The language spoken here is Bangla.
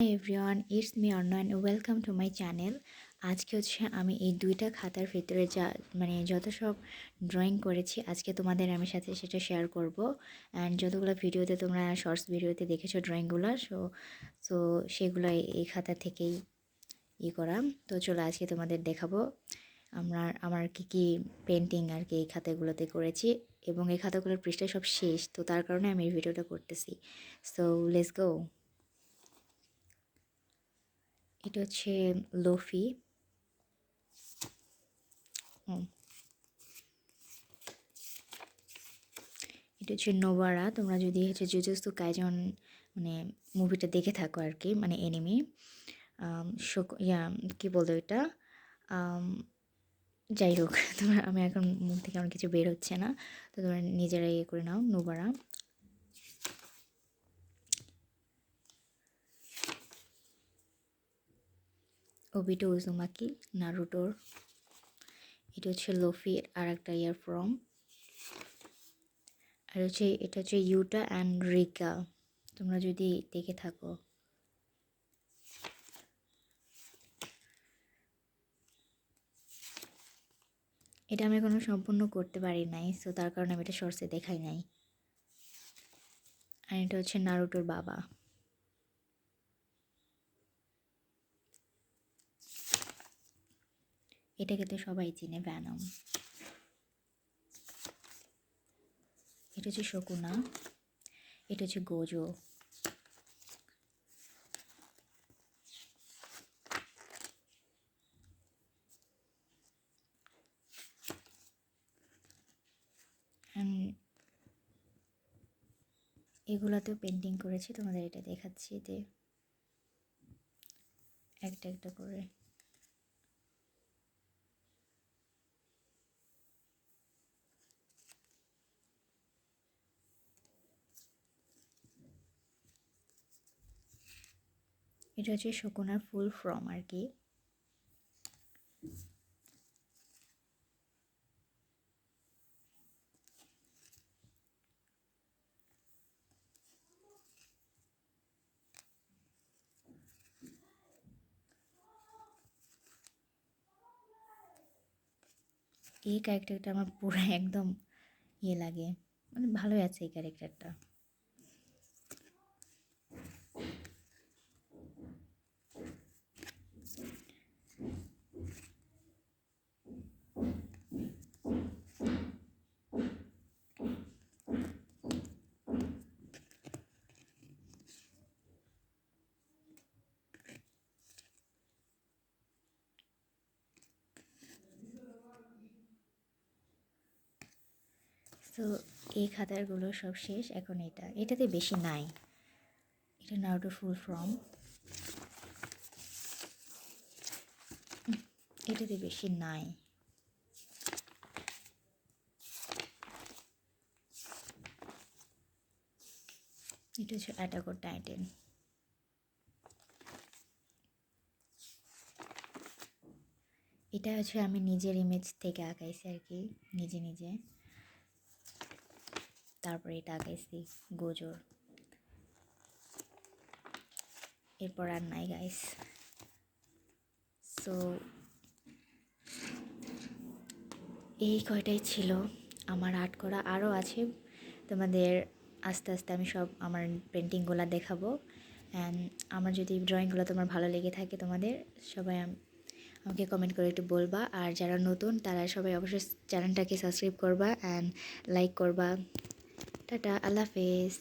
Hi everyone, it's me Arna and welcome to my channel. আজকে হচ্ছে আমি এই দুইটা খাতার ভিতরে যত সব ড্রয়িং করেছি আজকে তোমাদের আমি সাথে সেটা শেয়ার করব। অ্যান্ড যতগুলো ভিডিওতে তোমরা শর্টস ভিডিওতে দেখেছো ড্রয়িংগুলো, সো সেগুলো এই খাতা থেকেই করা। তো চলো আজকে তোমাদের দেখাবো আমার কি পেন্টিং আর কি এই খাতাগুলোতে করেছি, এবং এই খাতাগুলোর পৃষ্ঠা সব শেষ, তো তার কারণে আমি এই ভিডিওটা করতেছি। So let's go. এটা হচ্ছে লোফি। এটা হচ্ছে নোভারা। তোমরা যদি হচ্ছে জুজুৎসু কাইজন মানে মুভিটা দেখে থাকো আর কি, মানে এনিমি কী বলতো এটা, যাই হোক তোমরা, আমি এখন মুখ থেকে আমার কিছু বের হচ্ছে না, তো তোমরা নিজেরাই করে নাও। নোভারা। Obito Uzumaki, নারুটোর। এটা হচ্ছে লোফির আর একটা ফ্রম। আর এটা হচ্ছে ইউটা অ্যান্ড রিকা, তোমরা যদি দেখে থাকো। এটা আমি এখনো সম্পূর্ণ করতে পারি নাই, সো তার কারণে আমি এটা শর্টসে দেখাই নাই। আর এটা হচ্ছে নারুটোর বাবা। এটাকে তো সবাই চিনে, ভ্যানম। এটা হচ্ছে শকুনা। এটা হচ্ছে গোজো। এগুলাতেও পেন্টিং করেছি, তোমাদের এটা দেখাচ্ছি যে একটা একটা করে। এটা হচ্ছে শকুনার ফুল ফর্ম আর কি। এই ক্যারেক্টারটা আমার পুরো একদম লাগে, মানে ভালোই আছে এই ক্যারেক্টারটা। তো এই খাতারগুলো সব শেষ, এখন এটাতে বেশি নাই। এটা নারুটো ফুল ফর্ম, এটাতে বেশি নাই। এটা হচ্ছে অ্যাটাক অন টাইটান। এটা হচ্ছে আমি নিজের ইমেজ থেকে আঁকাইছি আর কি, নিজে নিজে। তারপরে এটা আঁকাইছি গোজোর। এরপর আর নাই গাইস। সো এই কয়টাই ছিল আমার আর্ট করা, আরও আছে। তোমাদের আস্তে আস্তে আমি সব আমার পেন্টিংগুলো দেখাবো। অ্যান্ড আমার যদি ড্রয়িংগুলো তোমার ভালো লেগে থাকে, তোমাদের সবাই আমাকে কমেন্ট করে একটু বলবা। আর যারা নতুন তারা সবাই অবশ্যই চ্যানেলটাকে সাবস্ক্রাইব করবা অ্যান্ড লাইক করবা। টাটা, আল্লাহ হাফেজ।